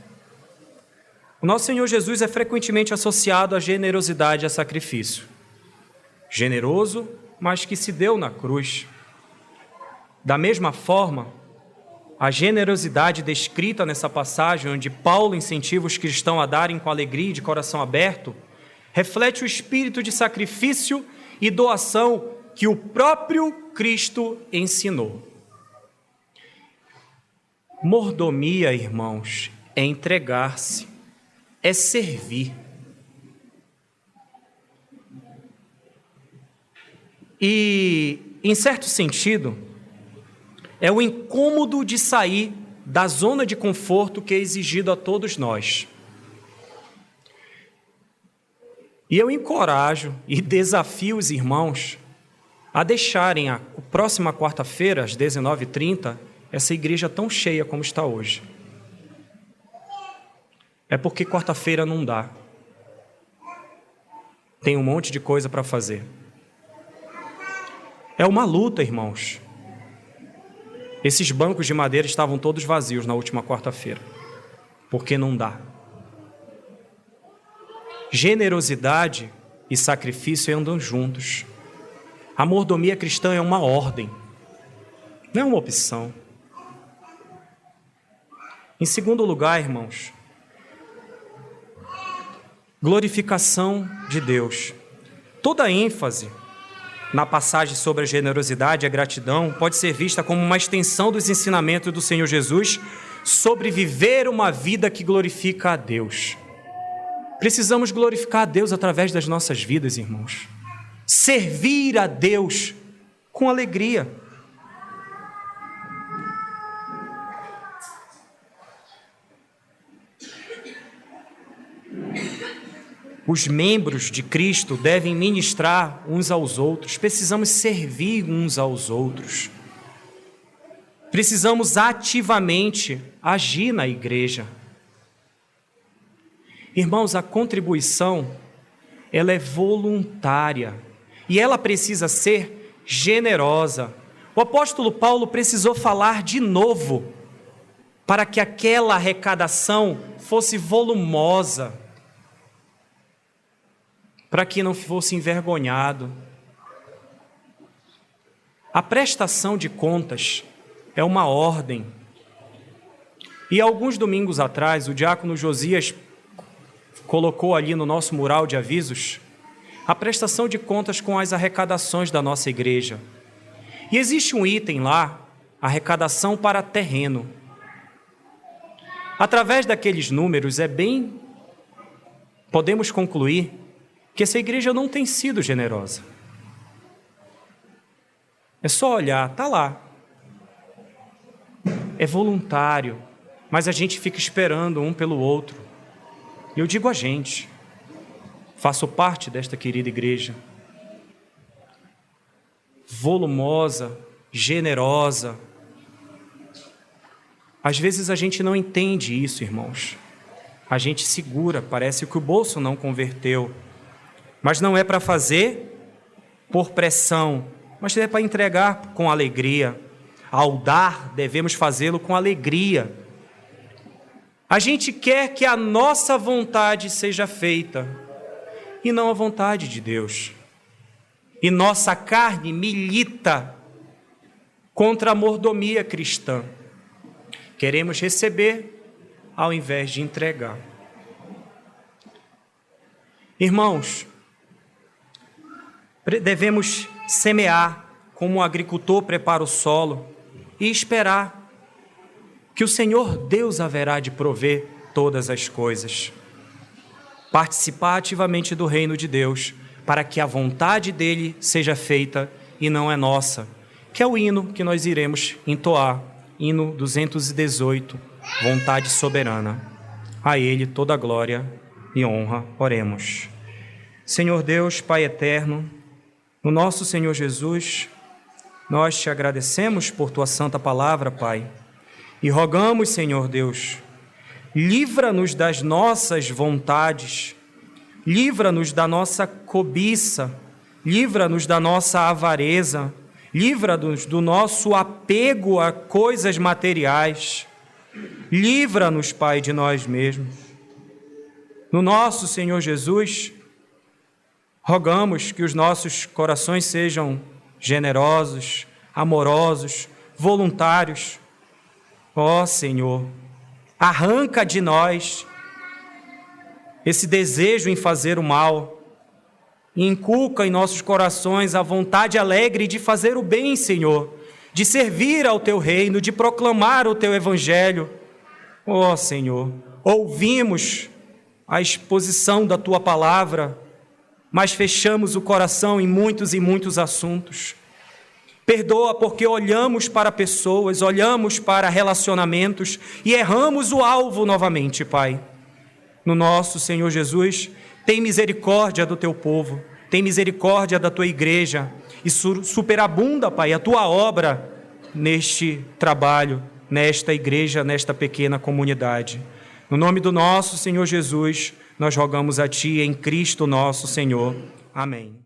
O nosso Senhor Jesus é frequentemente associado à generosidade e a sacrifício. Generoso, mas que se deu na cruz. Da mesma forma, a generosidade descrita nessa passagem, onde Paulo incentiva os cristãos a darem com alegria e de coração aberto, reflete o espírito de sacrifício e doação que o próprio Cristo ensinou. Mordomia, irmãos, é entregar-se, é servir. E, em certo sentido, é o incômodo de sair da zona de conforto que é exigido a todos nós. E eu encorajo e desafio os irmãos a deixarem a próxima quarta-feira, às 19h30, essa igreja tão cheia como está hoje. É porque quarta-feira não dá. Tem um monte de coisa para fazer. É uma luta, irmãos. Esses bancos de madeira estavam todos vazios na última quarta-feira, porque não dá. Generosidade e sacrifício andam juntos. A mordomia cristã é uma ordem, não é uma opção. Em segundo lugar, irmãos, glorificação de Deus. Toda a ênfase na passagem sobre a generosidade e a gratidão pode ser vista como uma extensão dos ensinamentos do Senhor Jesus sobre viver uma vida que glorifica a Deus. Precisamos glorificar a Deus através das nossas vidas, irmãos. Servir a Deus com alegria. Os membros de Cristo devem ministrar uns aos outros. Precisamos servir uns aos outros. Precisamos ativamente agir na igreja. Irmãos, a contribuição, ela é voluntária e ela precisa ser generosa. O apóstolo Paulo precisou falar de novo para que aquela arrecadação fosse volumosa, para que não fosse envergonhado. A prestação de contas é uma ordem. E alguns domingos atrás, o diácono Josias colocou ali no nosso mural de avisos a prestação de contas com as arrecadações da nossa igreja. E existe um item lá, arrecadação para terreno. Através daqueles números podemos concluir que essa igreja não tem sido generosa. É só olhar, está lá. É voluntário, mas a gente fica esperando um pelo outro. E eu digo a gente, faço parte desta querida igreja, volumosa, generosa. Às vezes a gente não entende isso, irmãos. A gente segura, parece que o bolso não converteu. Mas não é para fazer por pressão, mas é para entregar com alegria. Ao dar, devemos fazê-lo com alegria. A gente quer que a nossa vontade seja feita e não a vontade de Deus. E nossa carne milita contra a mordomia cristã. Queremos receber ao invés de entregar. Irmãos, devemos semear como o agricultor prepara o solo e esperar que o Senhor Deus haverá de prover todas as coisas. Participar ativamente do reino de Deus para que a vontade dele seja feita e não é nossa, que é o hino que nós iremos entoar, hino 218, vontade soberana. A ele toda a glória e honra. Oremos. Senhor Deus, Pai eterno, no nosso Senhor Jesus, nós te agradecemos por tua santa palavra, Pai, e rogamos, Senhor Deus, livra-nos das nossas vontades, livra-nos da nossa cobiça, livra-nos da nossa avareza, livra-nos do nosso apego a coisas materiais, livra-nos, Pai, de nós mesmos. No nosso Senhor Jesus, rogamos que os nossos corações sejam generosos, amorosos, voluntários. Ó Senhor, arranca de nós esse desejo em fazer o mal e inculca em nossos corações a vontade alegre de fazer o bem, Senhor, de servir ao Teu reino, de proclamar o Teu evangelho. Ó Senhor, ouvimos a exposição da Tua palavra, mas fechamos o coração em muitos e muitos assuntos. Perdoa porque olhamos para pessoas, olhamos para relacionamentos e erramos o alvo novamente, Pai. No nosso Senhor Jesus, tem misericórdia do Teu povo, tem misericórdia da Tua igreja e superabunda, Pai, a Tua obra neste trabalho, nesta igreja, nesta pequena comunidade. No nome do nosso Senhor Jesus, nós rogamos a Ti em Cristo nosso Senhor. Amém.